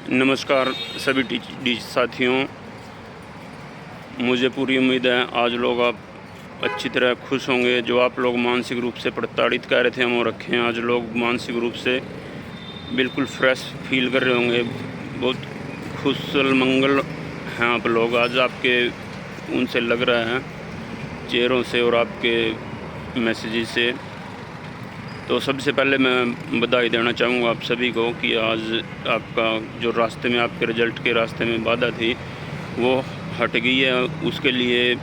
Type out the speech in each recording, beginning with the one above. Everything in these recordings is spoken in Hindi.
नमस्कार सभी डी साथियों, मुझे पूरी उम्मीद है आज लोग आप अच्छी तरह खुश होंगे। जो आप लोग मानसिक रूप से प्रताड़ित कह रहे थे हम वो रखे हैं, आज लोग मानसिक रूप से बिल्कुल फ्रेश फील कर रहे होंगे। बहुत खुशल मंगल हैं आप लोग आज, आपके उनसे लग रहा है चेहरों से और आपके मैसेजेस से। तो सबसे पहले मैं बधाई देना चाहूँगा आप सभी को कि आज आपका जो रास्ते में आपके रिज़ल्ट के रास्ते में बाधा थी वो हट गई है। उसके लिए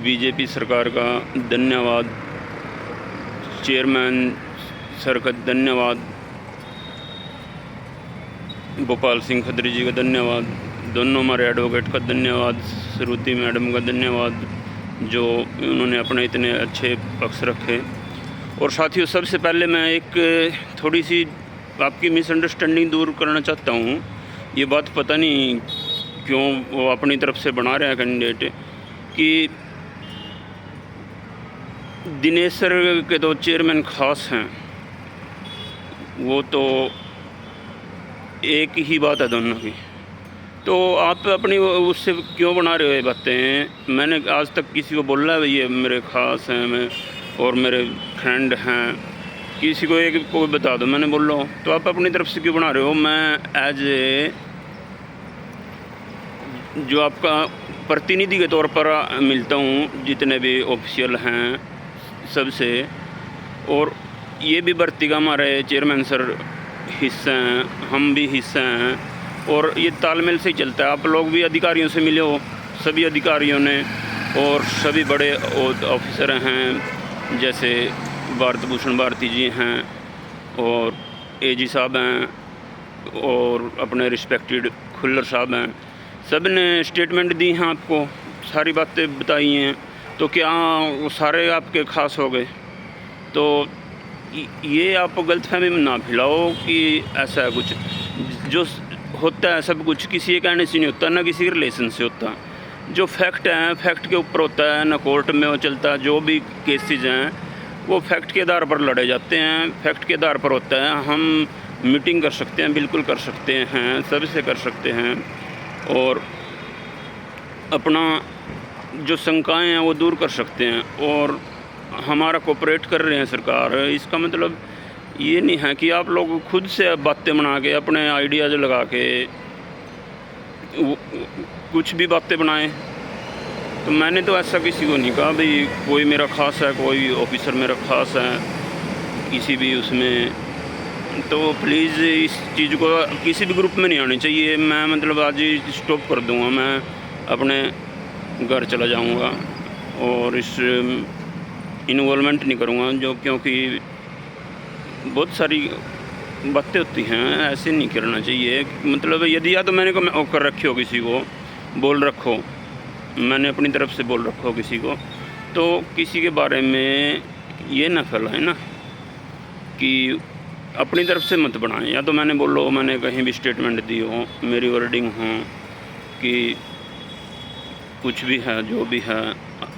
बीजेपी सरकार का धन्यवाद, चेयरमैन सर का धन्यवाद, गोपाल सिंह खत्री जी का धन्यवाद, दोनों हमारे एडवोकेट का धन्यवाद, श्रुति मैडम का धन्यवाद जो उन्होंने अपने इतने अच्छे पक्ष रखे। और साथियों, सबसे पहले मैं एक थोड़ी सी आपकी मिसअंडरस्टैंडिंग दूर करना चाहता हूँ। ये बात पता नहीं क्यों वो अपनी तरफ से बना रहे हैं कैंडिडेट कि दिनेश सर के तो चेयरमैन खास हैं, वो तो एक ही बात है दोनों की। तो आप अपनी उससे क्यों बना रहे हो ये बातें? मैंने आज तक किसी को बोला है ये मेरे खास हैं मैं और मेरे फ्रेंड हैं? किसी को एक को बता दो मैंने बोल लो, तो आप अपनी तरफ से क्यों बना रहे हो? मैं एज ए जो आपका प्रतिनिधि के तौर पर मिलता हूँ जितने भी ऑफिशियल हैं सबसे, और ये भी भर्ती का हमारे चेयरमैन सर हिस्सा हैं, हम भी हिस्सा हैं, और ये तालमेल से ही चलता है। आप लोग भी अधिकारियों से मिले हो, सभी अधिकारियों ने, और सभी बड़े ऑफिसर हैं जैसे भारत भूषण भारती जी हैं और एजी साहब हैं और अपने रिस्पेक्टेड खुल्लर साहब हैं। सब ने स्टेटमेंट दी हैं, आपको सारी बातें बताई हैं। तो क्या वो सारे आपके खास हो गए? तो ये आप गलतफहमी में ना फैलाओ कि ऐसा है कुछ। जो होता है सब कुछ किसी के कहने से नहीं होता, ना किसी के रिलेशन से होता। जो फैक्ट है फैक्ट के ऊपर होता है, ना कोर्ट में वो चलता है। जो भी केसेस हैं वो फैक्ट के आधार पर लड़े जाते हैं, फैक्ट के आधार पर होता है। हम मीटिंग कर सकते हैं, बिल्कुल कर सकते हैं, सबसे कर सकते हैं, और अपना जो शंकाएं हैं वो दूर कर सकते हैं। और हमारा कोऑपरेट कर रहे हैं सरकार। इसका मतलब ये नहीं है कि आप लोग खुद से बातें बना के अपने आइडियाज़ लगा के कुछ भी बातें बनाएं। तो मैंने तो ऐसा किसी को नहीं कहा भाई कोई मेरा खास है, कोई ऑफिसर मेरा खास है किसी भी उसमें। तो प्लीज़ इस चीज़ को किसी भी ग्रुप में नहीं आनी चाहिए। मैं मतलब आज ही स्टॉप कर दूंगा, मैं अपने घर चला जाऊंगा और इस इन्वॉल्वमेंट नहीं करूंगा जो, क्योंकि बहुत सारी बातें होती हैं, ऐसे नहीं करना चाहिए। मतलब यदि या तो मैंने को कर रखी हो, किसी को बोल रखो, मैंने अपनी तरफ से बोल रखो किसी को, तो किसी के बारे में ये ना फैलाए ना कि अपनी तरफ से मत बनाएं। या तो मैंने बोलो, मैंने कहीं भी स्टेटमेंट दी हो, मेरी वर्डिंग हो कि कुछ भी है जो भी है,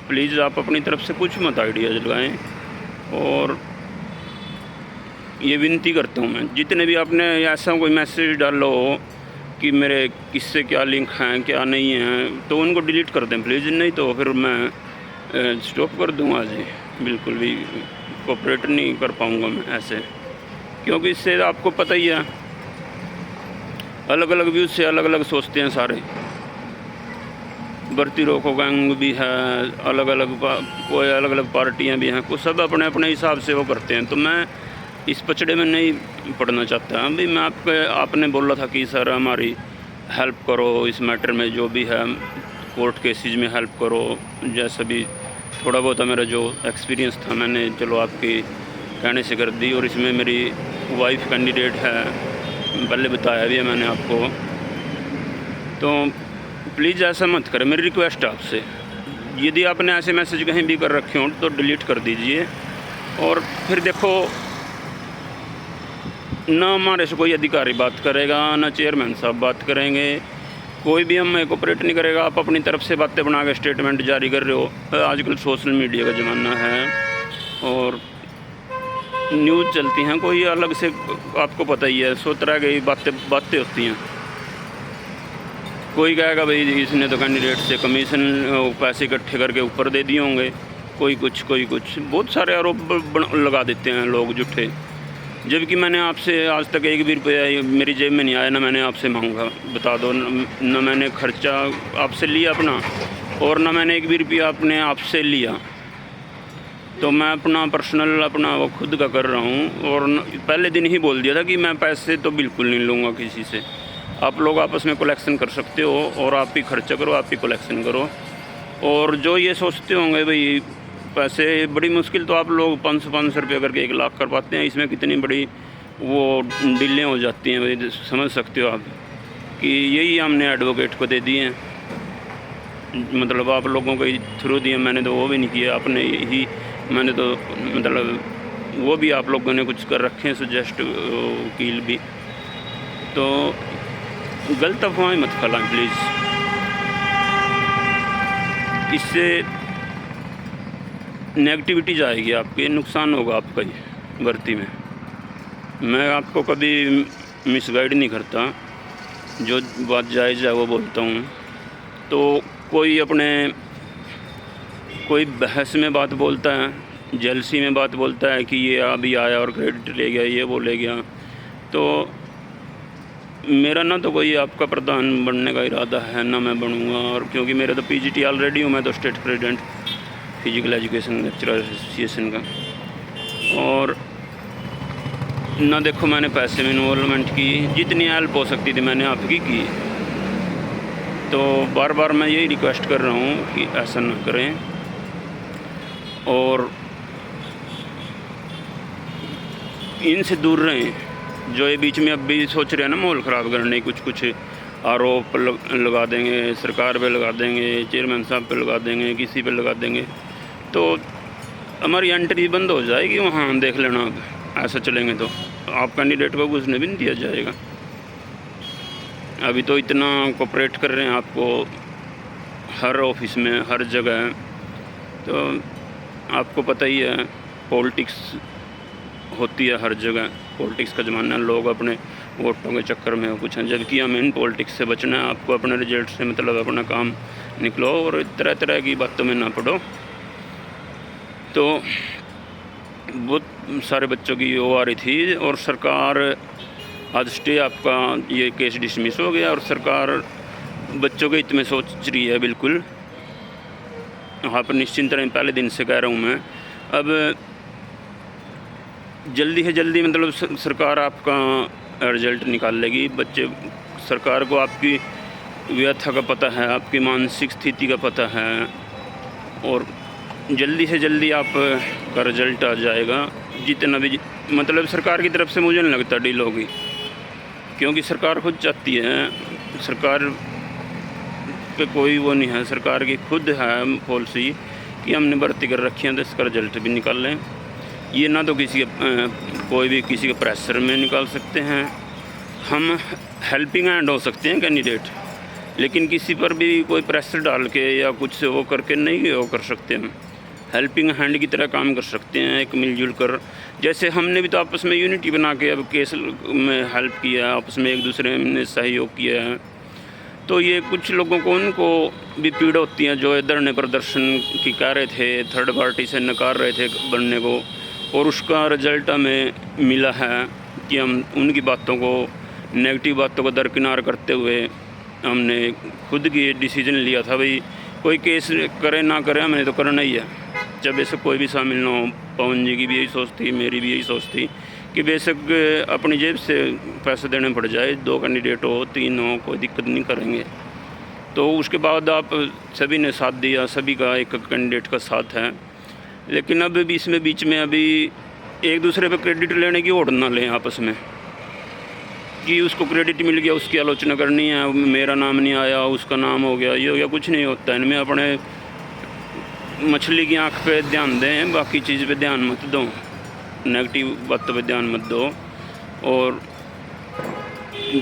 प्लीज़ आप अपनी तरफ से कुछ मत आइडियाज़ लगाएं। और ये विनती करता हूँ मैं, जितने भी आपने ऐसा कोई मैसेज डालो कि मेरे किससे क्या लिंक हैं क्या नहीं हैं, तो उनको डिलीट कर दें प्लीज़। नहीं तो फिर मैं स्टॉप कर दूँगा जी, बिल्कुल भी कोऑपरेट नहीं कर पाऊँगा मैं ऐसे। क्योंकि इससे आपको पता ही है अलग अलग व्यूज़ से अलग अलग सोचते हैं सारे। भर्ती रोको गैंग भी है, अलग अलग कोई अलग अलग पार्टियां भी हैं, कुछ सब अपने अपने हिसाब से वो करते हैं। तो मैं इस पचड़े में नहीं पढ़ना चाहता भाई। मैं आपने बोला था कि सर हमारी हेल्प करो इस मैटर में, जो भी है कोर्ट केसेस में हेल्प करो। जैसा भी थोड़ा बहुत मेरा जो एक्सपीरियंस था मैंने चलो आपके कहने से कर दी। और इसमें मेरी वाइफ कैंडिडेट है, पहले बताया भी है मैंने आपको। तो प्लीज़ ऐसा मत करें, मेरी रिक्वेस्ट है आपसे। यदि आपने ऐसे मैसेज कहीं भी कर रखे हों तो डिलीट कर दीजिए। और फिर देखो, ना हमारे से कोई अधिकारी बात करेगा, ना चेयरमैन साहब बात करेंगे, कोई भी हमें कोऑपरेट नहीं करेगा। आप अपनी तरफ से बातें बना के स्टेटमेंट जारी कर रहे हो। आजकल सोशल मीडिया का ज़माना है और न्यूज़ चलती हैं, कोई अलग से आपको पता ही है, 100 तरह की बातें होती हैं। कोई कहेगा भाई इसने तो कैंडिडेट से कमीशन पैसे इकट्ठे करके ऊपर दे दिए होंगे, कोई कुछ बहुत सारे आरोप लगा देते हैं लोग झूठे। जबकि मैंने आपसे आज तक एक भी रुपया मेरी जेब में नहीं आया, ना मैंने आपसे मांगा, बता दो, न मैंने खर्चा आपसे लिया अपना, और ना मैंने एक भी रुपया अपने आपसे लिया। तो मैं अपना पर्सनल अपना वो खुद का कर रहा हूँ। और पहले दिन ही बोल दिया था कि मैं पैसे तो बिल्कुल नहीं लूँगा किसी से, आप लोग आपस में कलेक्शन कर सकते हो और आप ही खर्चा करो, आप ही कलेक्शन करो। और जो ये सोचते होंगे भाई पैसे बड़ी मुश्किल, तो आप लोग 500 रुपये करके 1 लाख कर पाते हैं, इसमें कितनी बड़ी वो डीलें हो जाती हैं भाई, समझ सकते हो आप। कि यही हमने एडवोकेट को दे दिए हैं, मतलब आप लोगों के थ्रू दिए, मैंने तो वो भी नहीं किया, आपने ही, मैंने तो मतलब वो भी आप लोगों ने कुछ कर रखे हैं सजेस्ट, वकील भी। तो गलत अफवाहें मत फैलाएं प्लीज़, इससे नेगेटिविटी जाएगी आपकी, नुकसान होगा आपका ही भर्ती में। मैं आपको कभी मिसगाइड नहीं करता, जो बात जायज़ है वो बोलता हूँ। तो कोई बहस में बात बोलता है, जेलसी में बात बोलता है कि ये अभी आया और क्रेडिट ले गया, ये वो ले गया। तो मेरा ना तो कोई आपका प्रधान बनने का इरादा है, ना मैं बनूंगा। और क्योंकि मेरा तो पीजीटी ऑलरेडी हूँ, मैं तो state president physical education lecturer association का। और ना देखो मैंने पैसे में इन्वॉल्वमेंट की, जितनी हेल्प हो सकती थी मैंने आपकी की। तो बार बार मैं यही रिक्वेस्ट कर रहा हूँ कि ऐसा ना करें। और इनसे दूर रहें, जो ये बीच में अब भी सोच रहे हैं ना माहौल ख़राब करने, कुछ आरोप लगा देंगे, सरकार पे लगा देंगे, चेयरमैन साहब पे लगा देंगे, किसी पे लगा देंगे, तो हमारी एंट्री बंद हो जाएगी वहाँ, देख लेना। अब ऐसा चलेंगे तो आप कैंडिडेट को घुसने भी नहीं दिया जाएगा। अभी तो इतना कोऑपरेट कर रहे हैं आपको हर ऑफिस में, हर जगह। तो आपको पता ही है पॉलिटिक्स होती है हर जगह, पॉलिटिक्स का ज़माना, लोग अपने वोटों के चक्कर में कुछ हैं। जबकि हमें इन पॉलिटिक्स से बचना है, आपको अपने रिजल्ट से मतलब अपना काम निकलो और तरह तरह की बातों में ना पड़ो। तो बहुत सारे बच्चों की वो आ रही थी, और सरकार आज स्टे आपका ये केस डिसमिस हो गया, और सरकार बच्चों के हित में सोच रही है बिल्कुल। आप निश्चिंत रहें, पहले दिन से कह रहा हूँ मैं। अब जल्दी से जल्दी मतलब सरकार आपका रिजल्ट निकाल लेगी। बच्चे, सरकार को आपकी व्यथा का पता है, आपकी मानसिक स्थिति का पता है, और जल्दी से जल्दी आप का रिजल्ट आ जाएगा। जितना भी मतलब सरकार की तरफ से मुझे नहीं लगता डील होगी, क्योंकि सरकार खुद चाहती है, सरकार पे कोई वो नहीं है, सरकार की खुद है पॉलिसी कि हमने भर्ती कर रखी है तो इसका रिजल्ट भी निकाल लें। ये ना तो कोई भी किसी के प्रेशर में निकाल सकते हैं। हम हेल्पिंग हैंड हो सकते हैं कैंडिडेट, लेकिन किसी पर भी कोई प्रेशर डाल के या कुछ वो करके नहीं वो कर सकते। हम हेल्पिंग हैंड की तरह काम कर सकते हैं, एक मिलजुल कर। जैसे हमने भी तो आपस में यूनिटी बना के अब केस में हेल्प किया है, आपस में एक दूसरे ने सहयोग किया है। तो ये कुछ लोगों को उनको भी पीड़ा होती है, जो धरने प्रदर्शन की कह रहे थे, थर्ड पार्टी से नकार रहे थे बनने को, और उसका रिजल्ट हमें मिला है कि हम उनकी बातों को, नेगेटिव बातों को दरकिनार करते हुए हमने खुद की डिसीजन लिया था भाई कोई केस करे ना करे, हमें तो करना ही है। जब बेशक कोई भी शामिल ना हो, पवन जी की भी यही सोच थी, मेरी भी यही सोच थी कि बेशक अपनी जेब से पैसे देने पड़ जाए, 2 कैंडिडेट हो, 3 हो, कोई दिक्कत नहीं करेंगे। तो उसके बाद आप सभी ने साथ दिया, सभी का एक कैंडिडेट का साथ है। लेकिन अब भी इसमें बीच में अभी एक दूसरे पे क्रेडिट लेने की होड़ ना लें आपस में, कि उसको क्रेडिट मिल गया उसकी आलोचना करनी है, मेरा नाम नहीं आया, उसका नाम हो गया, ये हो गया। कुछ नहीं होता इनमें। अपने मछली की आँख पे ध्यान दें, बाकी चीज़ पे ध्यान मत दो, नेगेटिव बातों पे ध्यान मत दो। और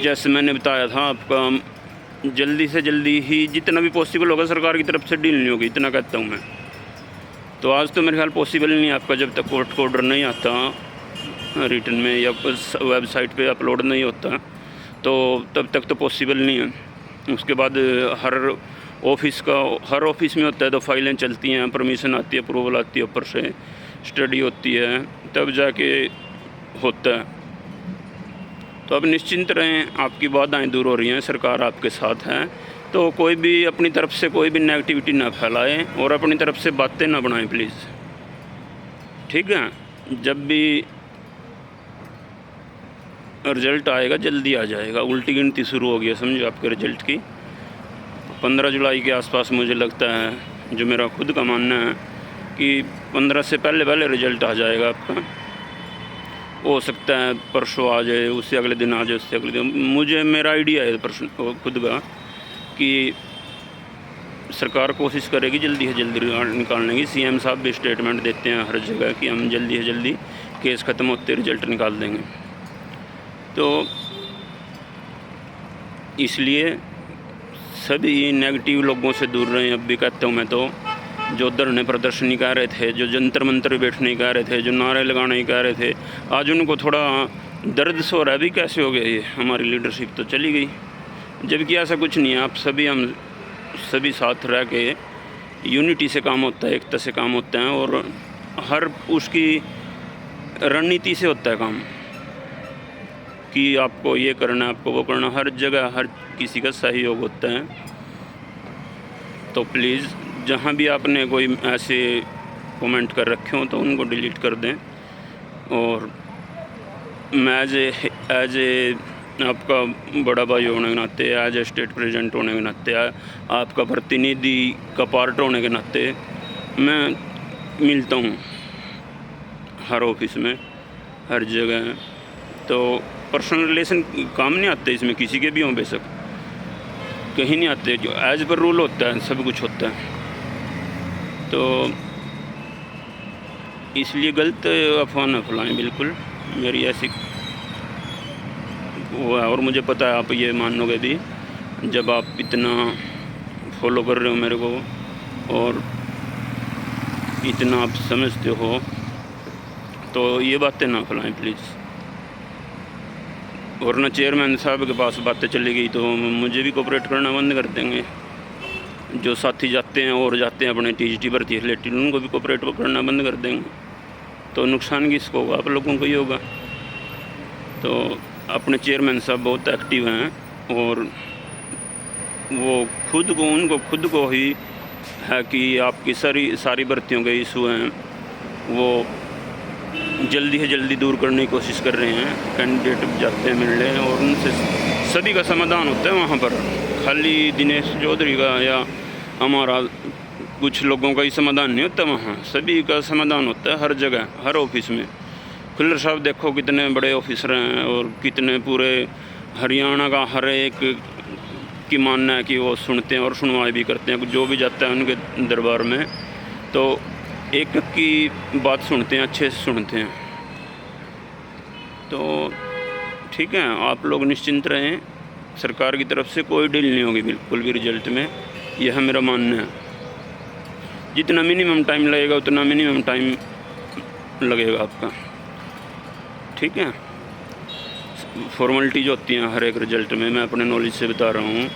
जैसे मैंने बताया था आपका, जल्दी से जल्दी ही जितना भी पॉसिबल होगा सरकार की तरफ से डील नहीं होगी, इतना कहता हूँ मैं। तो आज तो मेरे ख्याल पॉसिबल नहीं आपका, जब तक कोर्ट का ऑर्डर नहीं आता रिटन में या वेबसाइट पे अपलोड नहीं होता तो तब तक तो पॉसिबल नहीं है। उसके बाद हर ऑफिस में होता है तो फाइलें चलती हैं, परमिशन आती है, अप्रूवल आती है, ऊपर से स्टडी होती है, तब जाके होता है। तो अब निश्चिंत रहें, आपकी बाधाएं दूर हो रही हैं, सरकार आपके साथ है। तो कोई भी अपनी तरफ से कोई भी नेगेटिविटी ना फैलाएं और अपनी तरफ से बातें ना बनाएं प्लीज़, ठीक है। जब भी रिज़ल्ट आएगा जल्दी आ जाएगा। उल्टी गिनती शुरू हो गई है समझो आपके रिज़ल्ट की। 15 जुलाई के आसपास मुझे लगता है, जो मेरा खुद का मानना है कि 15 से पहले रिज़ल्ट आ जाएगा आपका। हो सकता है परसों आ जाए, उससे अगले दिन आ जाए, उससे अगले दिन। मुझे मेरा आइडिया है परसों खुद का कि सरकार कोशिश करेगी जल्दी से जल्दी निकालने की। सीएम साहब भी स्टेटमेंट देते हैं हर जगह कि हम जल्दी से जल्दी केस ख़त्म होते रिज़ल्ट निकाल देंगे। तो इसलिए सभी नेगेटिव लोगों से दूर रहें। अब भी कहता हूँ मैं तो, जो धरने प्रदर्शनी कह रहे थे, जो जंतर मंतर बैठने कह रहे थे, जो नारे लगाने कह रहे थे, आज उनको थोड़ा दर्द से हो रहा है भी कैसे हो गया ये, हमारी लीडरशिप तो चली गई। जबकि ऐसा कुछ नहीं है। आप सभी, हम सभी साथ रह के यूनिटी से काम होता है, एकता से काम होता है और हर उसकी रणनीति से होता है काम कि आपको ये करना, आपको वो करना। हर जगह हर किसी का सहयोग होता है। तो प्लीज़ जहाँ भी आपने कोई ऐसे कमेंट कर रखे हो तो उनको डिलीट कर दें। और मैं एज ए आपका बड़ा भाई होने के नाते, एज ए स्टेट प्रेसिडेंट होने के नाते, आपका प्रतिनिधि का पार्ट होने के नाते मैं मिलता हूँ हर ऑफिस में, हर जगह। तो पर्सनल रिलेशन काम नहीं आते इसमें, किसी के भी हों बेशक, कहीं नहीं आते। जो एज पर रूल होता है सब कुछ होता है। तो इसलिए गलत अफवाह न फैलाएं बिल्कुल, मेरी ऐसी वो है। और मुझे पता है आप ये मानोगे भी, जब आप इतना फॉलो कर रहे हो मेरे को और इतना आप समझते हो, तो ये बातें ना फैलाएं प्लीज़। और ना चेयरमैन साहब के पास बातें चली गई तो मुझे भी कोऑपरेट करना बंद कर देंगे। जो साथी जाते हैं और जाते हैं अपने टीजीटी भर्ती रिलेटेड, उनको भी कोऑपरेट करना बंद कर देंगे। तो नुकसान किसको होगा? आप लोगों को ही होगा। तो अपने चेयरमैन साहब बहुत एक्टिव हैं और वो उनको खुद को ही है कि आपकी सारी भर्तियों के इशू हैं वो जल्दी से जल्दी दूर करने की कोशिश कर रहे हैं। कैंडिडेट जाते हैं मिलने और उनसे सभी का समाधान होता है वहाँ पर। खाली दिनेश चौधरी का या हमारा कुछ लोगों का ही समाधान नहीं होता, वहाँ सभी का समाधान होता है हर जगह, हर ऑफिस में। खुल्लर साहब देखो कितने बड़े ऑफिसर हैं और कितने पूरे हरियाणा का हर एक की मानना है कि वो सुनते हैं और सुनवाई भी करते हैं। जो भी जाता है उनके दरबार में तो एक की बात सुनते हैं, अच्छे से सुनते हैं। तो ठीक है, आप लोग निश्चिंत रहें, सरकार की तरफ से कोई डील नहीं होगी बिल्कुल भी रिजल्ट में, यह मेरा मानना है। जितना मिनिमम टाइम लगेगा उतना मिनिमम टाइम लगेगा आपका, ठीक है। फॉर्मेलिटीज होती हैं हर एक रिज़ल्ट में, मैं अपने नॉलेज से बता रहा हूँ।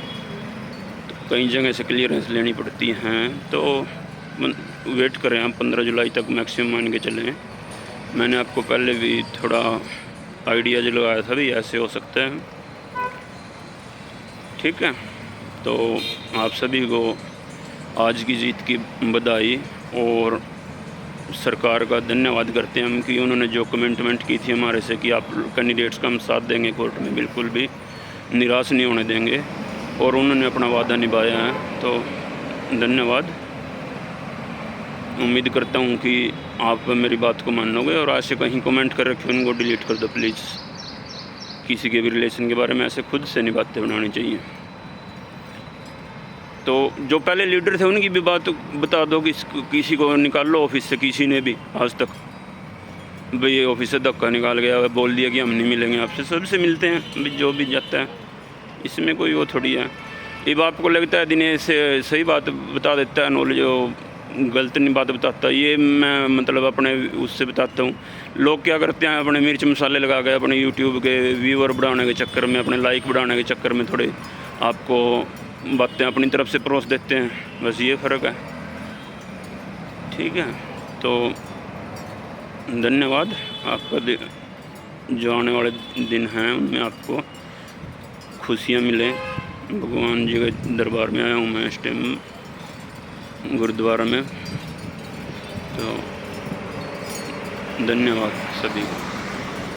तो कई जगह से क्लियरेंस लेनी पड़ती हैं, तो वेट करें आप 15 जुलाई तक मैक्सिमम मान के चलें। मैंने आपको पहले भी थोड़ा आइडिया जो लगाया था भी ऐसे हो सकता है, ठीक है। तो आप सभी को आज की जीत की बधाई और सरकार का धन्यवाद करते हैं हम कि उन्होंने जो कमिटमेंट की थी हमारे से कि आप कैंडिडेट्स का हम साथ देंगे कोर्ट में, बिल्कुल भी निराश नहीं होने देंगे, और उन्होंने अपना वादा निभाया है। तो धन्यवाद। उम्मीद करता हूँ कि आप मेरी बात को मानोगे और आज से कहीं कमेंट कर रखे उनको डिलीट कर दो प्लीज़। किसी के भी रिलेशन के बारे में ऐसे खुद से नहीं बातें बनानी चाहिए। तो जो पहले लीडर थे उनकी भी बात बता दो कि किसी को निकाल लो ऑफिस से। किसी ने भी आज तक भाई ये ऑफिस से धक्का निकाल गया, बोल दिया कि हम नहीं मिलेंगे आपसे। सबसे मिलते हैं जो भी जाता है, इसमें कोई वो थोड़ी है। अब आपको लगता है दिनेश से सही बात बता देता है, नॉलेज गलत नहीं बात बताता, ये मैं मतलब अपने उससे बताता हूँ। लोग क्या करते हैं, अपने मिर्च मसाले लगा के अपने यूट्यूब के व्यूअर बढ़ाने के चक्कर में, अपने लाइक बढ़ाने के चक्कर में थोड़े आपको बातें अपनी तरफ से परोस देते हैं, बस ये फ़र्क है। ठीक है, तो धन्यवाद। आपका जो आने वाले दिन हैं उनमें आपको खुशियाँ मिलें। भगवान जी के दरबार में आया हूँ मैं इस टाइम गुरुद्वारा में, तो धन्यवाद सभी को।